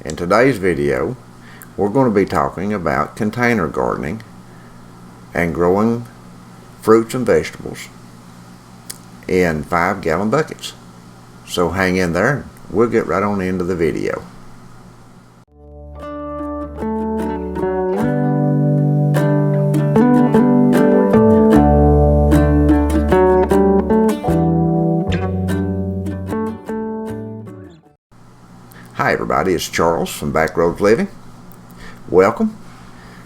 In today's video, we're going to be talking about container gardening and growing fruits and vegetables in 5-gallon buckets. So hang in there and we'll get right on into the video. Hi everybody, it's Charles from Backroads Living. Welcome.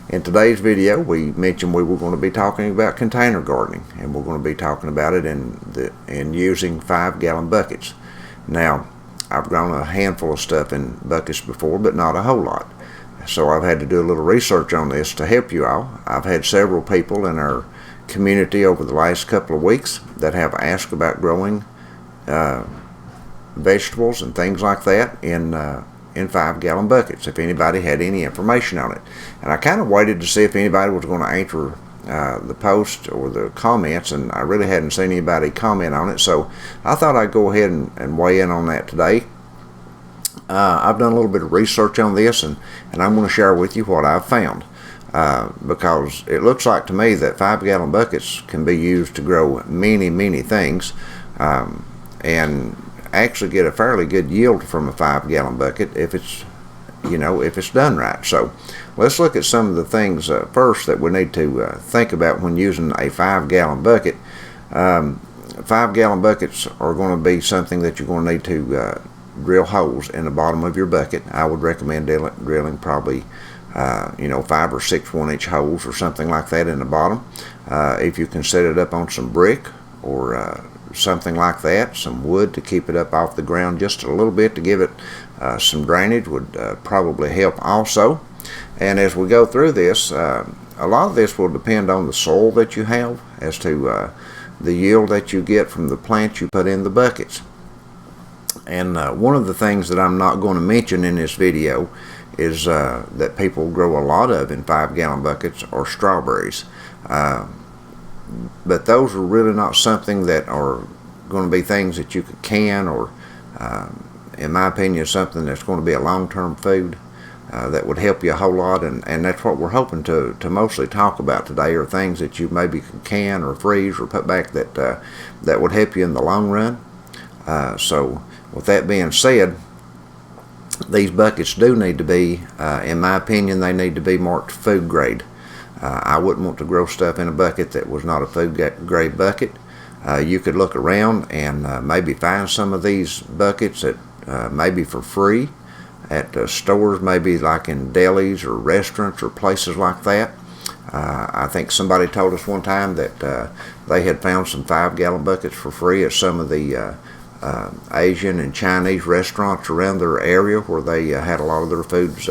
In today's video we mentioned we were going to be talking about container gardening, and we're going to be talking about it in using 5-gallon buckets. Now, I've grown a handful of stuff in buckets before, but not a whole lot. So I've had to do a little research on this to help you all. I've had several people in our community over the last couple of weeks that have asked about growing vegetables and things like that in 5-gallon buckets, if anybody had any information on it. And I kind of waited to see if anybody was going to answer the post or the comments, and I really hadn't seen anybody comment on it, so I thought I'd go ahead and weigh in on that today. I've done a little bit of research on this, and I'm going to share with you what I've found, because it looks like to me that 5-gallon buckets can be used to grow many things, and actually get a fairly good yield from a 5-gallon bucket if it's done right. So let's look at some of the things first that we need to think about when using a 5-gallon bucket. 5-gallon buckets are going to be something that you're going to need to drill holes in the bottom of your bucket. I would recommend drilling probably 5 or 6 1-inch holes or something like that in the bottom. If you can set it up on some brick or something like that, some wood to keep it up off the ground just a little bit to give it some drainage would probably help also. And as we go through this, a lot of this will depend on the soil that you have as to the yield that you get from the plants you put in the buckets. And one of the things that I'm not going to mention in this video is that people grow a lot of in 5-gallon buckets are strawberries. But those are really not something that are going to be things that you could can, or in my opinion something that's going to be a long-term food that would help you a whole lot, and that's what we're hoping to mostly talk about today, are things that you maybe can or freeze or put back that would help you in the long run. So with that being said, these buckets do need to be, in my opinion, they need to be marked food grade. I wouldn't want to grow stuff in a bucket that was not a food grade bucket. You could look around and maybe find some of these buckets at maybe for free at stores, maybe like in delis or restaurants or places like that. I think somebody told us one time that they had found some 5-gallon buckets for free at some of the Asian and Chinese restaurants around their area, where they had a lot of their foods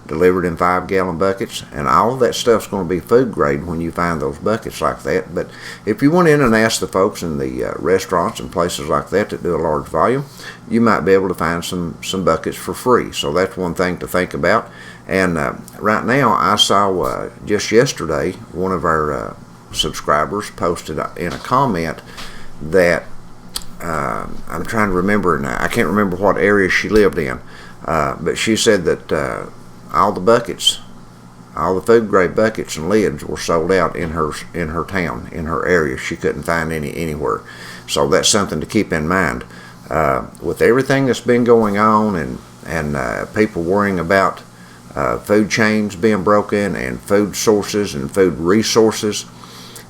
delivered in 5-gallon buckets, and all of that stuff's going to be food grade when you find those buckets like that. But if you went in and asked the folks in the restaurants and places like that do a large volume, you might be able to find some buckets for free. So that's one thing to think about. And right now, I saw just yesterday one of our subscribers posted in a comment that I'm trying to remember now. I can't remember what area she lived in, but she said that all the buckets, all the food grade buckets and lids were sold out in her town, in her area. She couldn't find any anywhere. So that's something to keep in mind. With everything that's been going on, and people worrying about food chains being broken and food sources and food resources,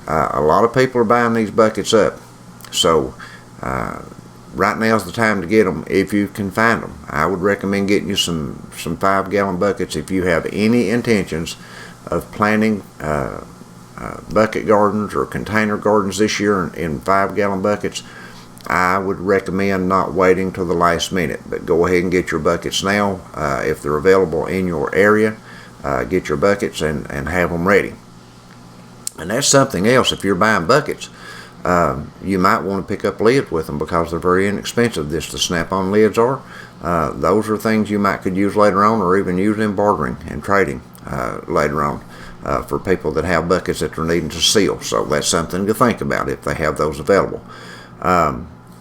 a lot of people are buying these buckets up. So right now is the time to get them if you can find them. I would recommend getting you some 5-gallon buckets if you have any intentions of planting bucket gardens or container gardens this year in 5-gallon buckets. I would recommend not waiting till the last minute, but go ahead and get your buckets now. If they're available in your area, get your buckets and have them ready. And that's something else. If you're buying buckets, you might want to pick up lids with them, because they're very inexpensive. The snap-on lids are. Those are things you might could use later on, or even use in bartering and trading later on for people that have buckets that they're needing to seal. So that's something to think about if they have those available.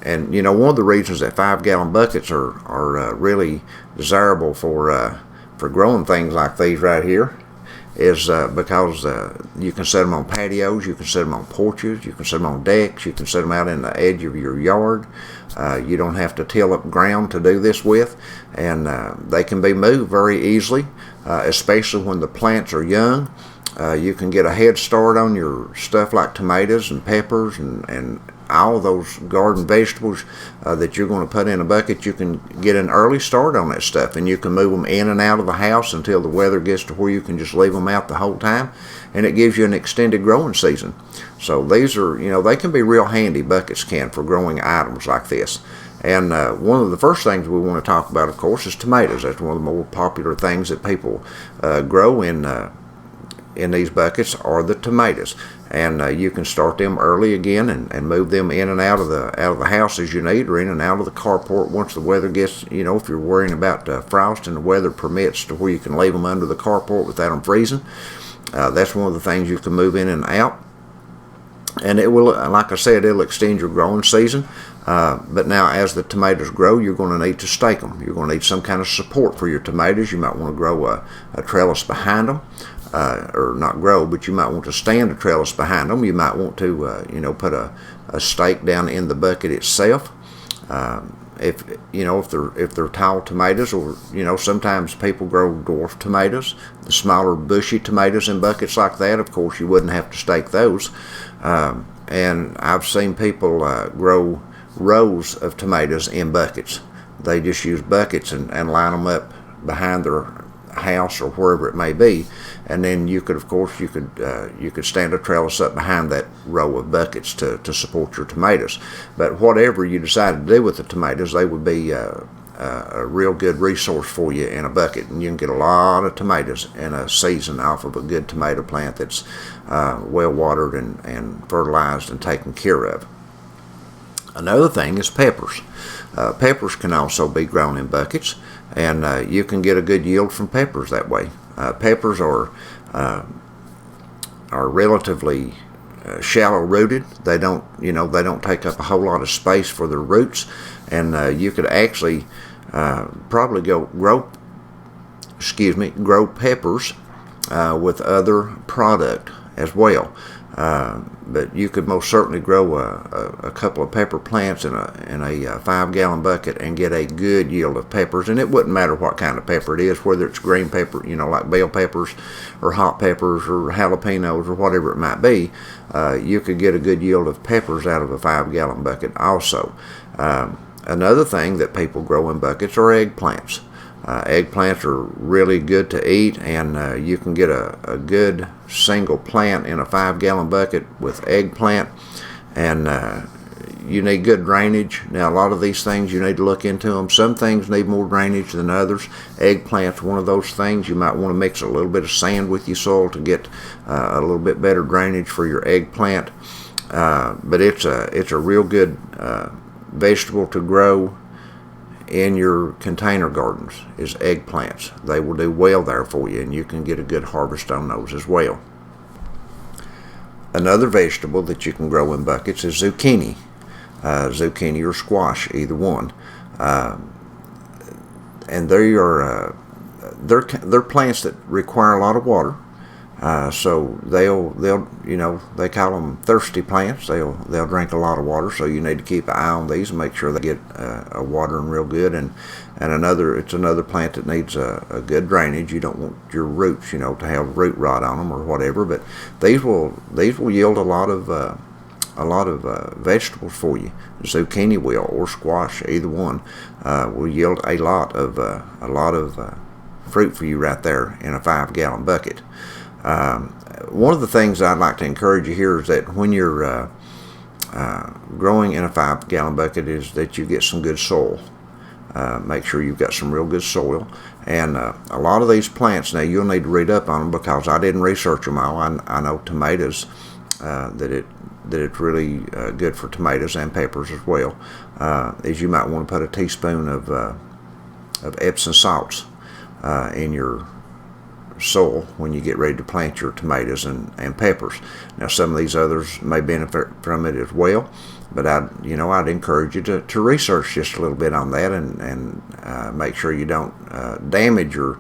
and you know, one of the reasons that 5-gallon buckets are really desirable for growing things like these right here is because you can set them on patios, you can set them on porches, you can set them on decks, you can set them out in the edge of your yard. You don't have to till up ground to do this with, and they can be moved very easily, especially when the plants are young. You can get a head start on your stuff like tomatoes and peppers and all those garden vegetables that you're going to put in a bucket. You can get an early start on that stuff, and you can move them in and out of the house until the weather gets to where you can just leave them out the whole time, and it gives you an extended growing season. So these are, you know, they can be real handy, buckets can, for growing items like this. And one of the first things we want to talk about, of course, is tomatoes. That's one of the more popular things that people grow in these buckets are the tomatoes. And you can start them early again and move them in and out of the house as you need, or in and out of the carport once the weather gets, you know, if you're worrying about frost and the weather permits to where you can leave them under the carport without them freezing. That's one of the things you can move in and out. And it will, like I said, it'll extend your growing season. But now as the tomatoes grow, you're going to need to stake them. You're going to need some kind of support for your tomatoes. You might want to grow a trellis behind them. Or not grow, but you might want to stand a trellis behind them. You might want to, you know, put a stake down in the bucket itself. If you know, if they're tall tomatoes, or you know, sometimes people grow dwarf tomatoes, the smaller bushy tomatoes in buckets like that. Of course, you wouldn't have to stake those. And I've seen people grow rows of tomatoes in buckets. They just use buckets and line them up behind their house or wherever it may be, and then you could, of course, you could stand a trellis up behind that row of buckets to support your tomatoes. But whatever you decide to do with the tomatoes, they would be a real good resource for you in a bucket, and you can get a lot of tomatoes in a season off of a good tomato plant that's well watered and fertilized and taken care of. Another thing is peppers. Peppers can also be grown in buckets, and you can get a good yield from peppers that way. Peppers are relatively shallow rooted. They don't take up a whole lot of space for their roots, and you could actually probably grow peppers with other product as well. But you could most certainly grow a couple of pepper plants in a 5-gallon bucket and get a good yield of peppers. And it wouldn't matter what kind of pepper it is, whether it's green pepper, you know, like bell peppers, or hot peppers, or jalapenos, or whatever it might be. You could get a good yield of peppers out of a 5-gallon bucket also. Another thing that people grow in buckets are eggplants. Eggplants are really good to eat, and you can get a good single plant in a 5-gallon bucket with eggplant, and you need good drainage. Now, a lot of these things, you need to look into them. Some things need more drainage than others. Eggplant's one of those things. You might want to mix a little bit of sand with your soil to get a little bit better drainage for your eggplant. But it's a real good vegetable to grow in your container gardens, is eggplants. They will do well there for you, and you can get a good harvest on those as well. Another vegetable that you can grow in buckets is zucchini. Zucchini or squash, either one. And they're plants that require a lot of water. So they'll they call them thirsty plants. They'll drink a lot of water, so you need to keep an eye on these and make sure they get watering real good. And it's another plant that needs a good drainage. You don't want your roots, to have root rot on them or whatever. But these will yield a lot of vegetables for you. Zucchini will, or squash, either one will yield a lot of fruit for you right there in a 5-gallon bucket. One of the things I'd like to encourage you here is that when you're growing in a 5-gallon bucket is that you get some good soil. Make sure you've got some real good soil. And a lot of these plants, now you'll need to read up on them because I didn't research them all. I know tomatoes, that it's really good for tomatoes and peppers as well. Is you might want to put a teaspoon of Epsom salts in your soil when you get ready to plant your tomatoes and peppers. Now, some of these others may benefit from it as well, but I'd encourage you to research just a little bit on that and make sure you don't damage your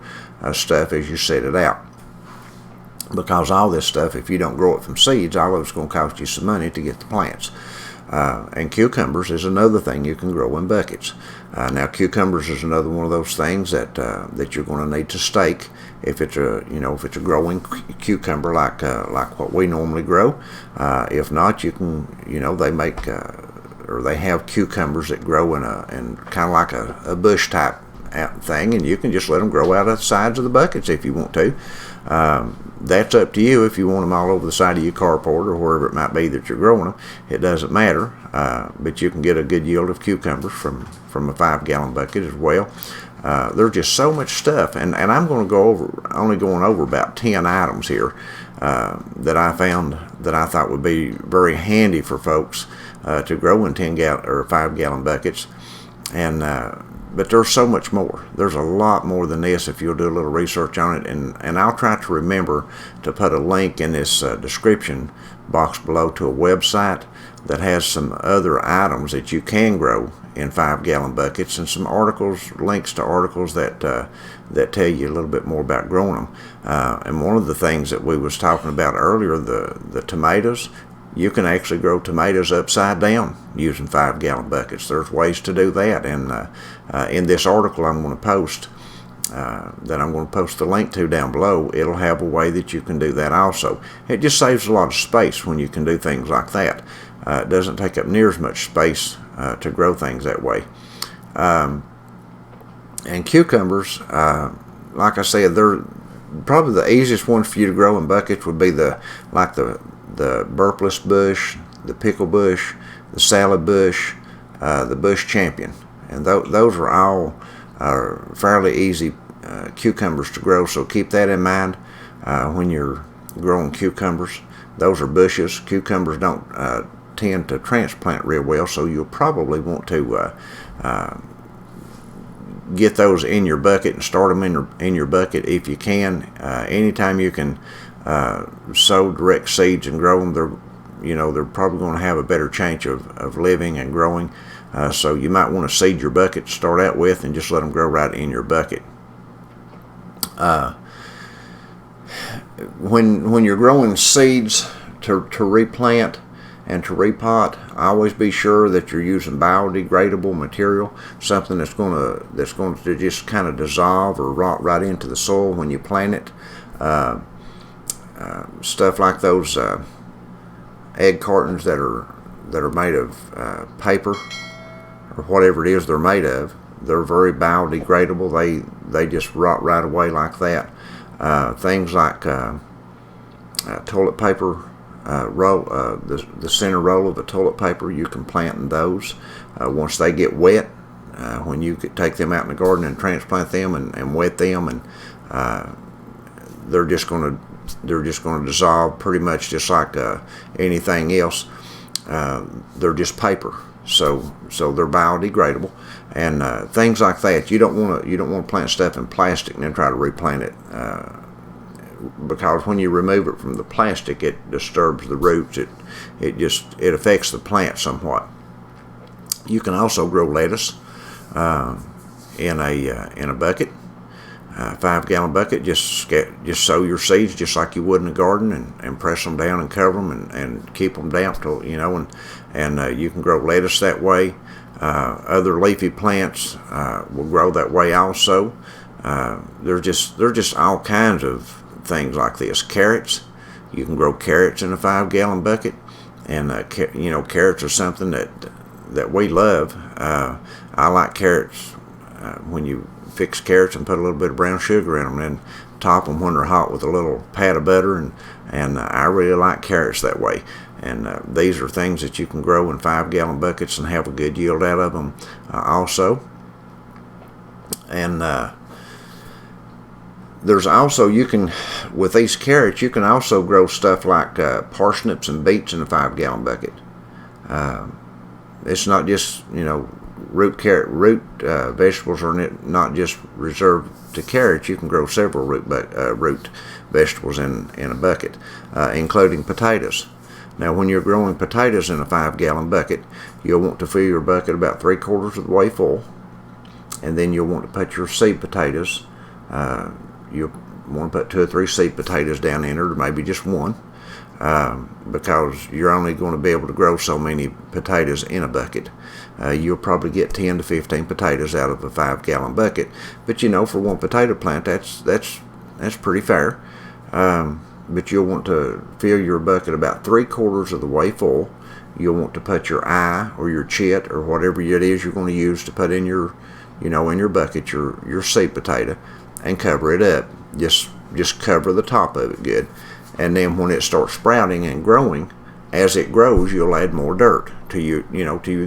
stuff as you set it out. Because all this stuff, if you don't grow it from seeds, all of it's going to cost you some money to get the plants. And cucumbers is another thing you can grow in buckets. Now, cucumbers is another one of those things that you're going to need to stake if it's a growing cucumber like what we normally grow. If not, you can they make or they have cucumbers that grow in kind of like a bush type thing, and you can just let them grow out of the sides of the buckets if you want to. That's up to you if you want them all over the side of your carport or wherever it might be that you're growing them. It doesn't matter, but you can get a good yield of cucumbers from a 5-gallon bucket as well. There's just so much stuff, and I'm going to only going over about 10 items here that I found that I thought would be very handy for folks to grow in 10-gallon or 5-gallon buckets. But there's so much more. There's a lot more than this if you'll do a little research on it. And I'll try to remember to put a link in this description box below to a website that has some other items that you can grow in 5-gallon buckets, and some links to articles that tell you a little bit more about growing them. And one of the things that we was talking about earlier, the tomatoes, you can actually grow tomatoes upside down using 5-gallon buckets. There's ways to do that, and in this article I'm going to post, that I'm going to post the link to down below, it'll have a way that you can do that also. It just saves a lot of space when you can do things like that. It doesn't take up near as much space to grow things that way. And cucumbers, like I said, they're probably the easiest ones for you to grow in buckets would be the burpless bush, the pickle bush, the salad bush, the bush champion, and those are all fairly easy cucumbers to grow. So keep that in mind when you're growing cucumbers. Those are bushes. Cucumbers don't tend to transplant real well, so you'll probably want to get those in your bucket and start them in your bucket if you can. Anytime you can sow direct seeds and grow them, they're probably going to have a better chance of living and growing. So you might want to seed your bucket to start out with and just let them grow right in your bucket. When you're growing seeds to replant and to repot, always be sure that you're using biodegradable material, something that's going to just kind of dissolve or rot right into the soil when you plant it. Stuff like those egg cartons that are made of paper or whatever it is they're made of, they're very biodegradable. They just rot right away like that. Things like toilet paper roll, the center roll of the toilet paper, you can plant in those. Once they get wet, when you could take them out in the garden and transplant them and wet them, and they're just going to dissolve pretty much just like anything else. They're just paper, so they're biodegradable, and things like that. You don't want to plant stuff in plastic and then try to replant it, because when you remove it from the plastic, it disturbs the roots. It affects the plant somewhat. You can also grow lettuce in a bucket. 5-gallon bucket, just sow your seeds just like you would in the garden, and press them down and cover them and keep them damp till and you can grow lettuce that way. Other leafy plants will grow that way also. They're just all kinds of things like this. Carrots, you can grow carrots in a 5-gallon bucket, and carrots are something that we love. I like carrots when you fix carrots and put a little bit of brown sugar in them and top them when they're hot with a little pat of butter, and I really like carrots that way. And these are things that you can grow in 5-gallon buckets and have a good yield out of them also. And there's also, with these carrots, you can also grow stuff like parsnips and beets in a 5-gallon bucket. It's not just root vegetables are not just reserved to carrots. You can grow several root vegetables in a bucket, including potatoes. Now, when you're growing potatoes in a 5-gallon bucket, you'll want to fill your bucket about 3/4 of the way full, and then you'll want to put your seed potatoes. You'll want to put 2 or 3 seed potatoes down in it, or maybe just one, because you're only going to be able to grow so many potatoes in a bucket. You'll probably get 10 to 15 potatoes out of a 5-gallon bucket, but for one potato plant, that's pretty fair. But you'll want to fill your bucket about 3/4 of the way full. You'll want to put your eye or your chit or whatever it is you're going to use to put in your, in your bucket, your seed potato, and cover it up. Just cover the top of it good. And then when it starts sprouting and growing, as it grows, you'll add more dirt till you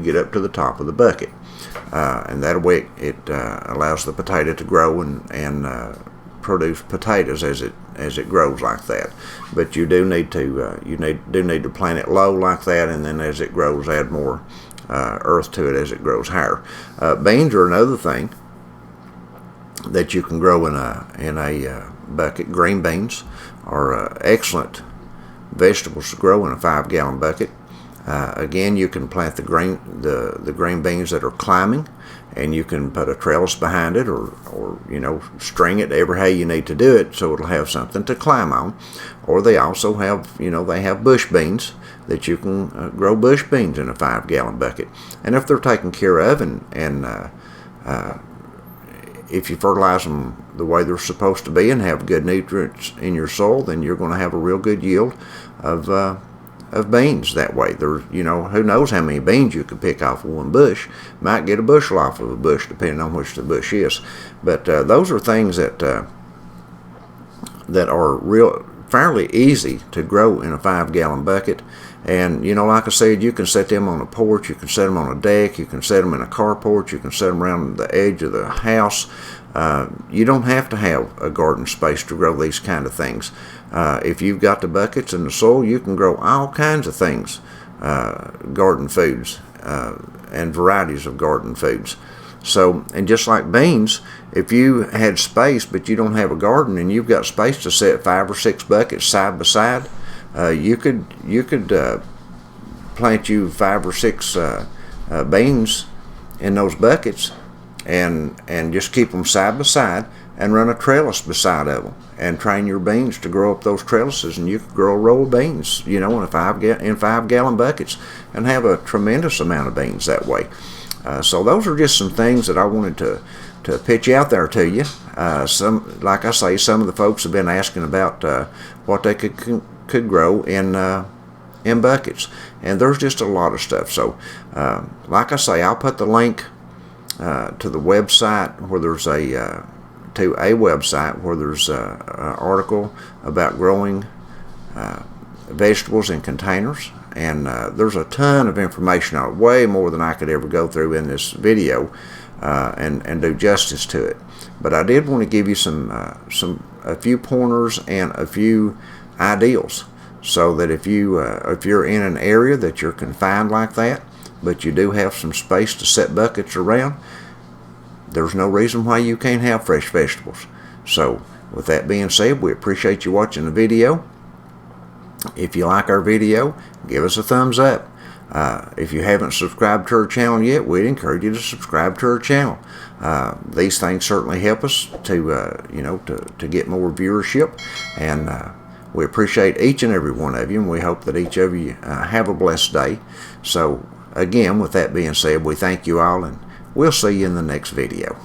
get up to the top of the bucket. And that way it allows the potato to grow and produce potatoes as it grows like that. But you do need to plant it low like that, and then as it grows, add more earth to it as it grows higher. Beans are another thing that you can grow in a bucket. Green beans are excellent vegetables to grow in a 5-gallon bucket. Again, you can plant the green beans that are climbing, and you can put a trellis behind it, or string it every how you need to do it, so it'll have something to climb on. Or they also have they have bush beans that you can grow bush beans in a 5-gallon bucket. And if they're taken care of and if you fertilize them the way they're supposed to be and have good nutrients in your soil, then you're going to have a real good yield of beans that way. There's, who knows how many beans you could pick off of one bush. Might get a bushel off of a bush depending on which the bush is. But those are things that are fairly easy to grow in a 5-gallon bucket. And like I said, you can set them on a porch, you can set them on a deck, you can set them in a carport, you can set them around the edge of the house. You don't have to have a garden space to grow these kind of things. If you've got the buckets and the soil, you can grow all kinds of things, garden foods, and varieties of garden foods. So, and just like beans, if you had space but you don't have a garden and you've got space to set 5 or 6 buckets side by side, you could plant you 5 or 6 beans in those buckets, and just keep them side by side and run a trellis beside of them and train your beans to grow up those trellises, and you could grow a row of beans, in 5-gallon buckets, and have a tremendous amount of beans that way. So those are just some things that I wanted to pitch out there to you. Like I say, some of the folks have been asking about what they could grow in buckets, and there's just a lot of stuff. So like I say, I'll put the link to the website where there's an article about growing vegetables in containers, and there's a ton of information on it, way more than I could ever go through in this video and do justice to it. But I did want to give you a few pointers and a few ideals, so that if you're in an area that you're confined like that, but you do have some space to set buckets around, there's no reason why you can't have fresh vegetables. So with that being said, we appreciate you watching the video. If you like our video, give us a thumbs up. If you haven't subscribed to our channel yet, we'd encourage you to subscribe to our channel. These things certainly help us to get more viewership, and we appreciate each and every one of you, and we hope that each of you have a blessed day. So again, with that being said, we thank you all, and we'll see you in the next video.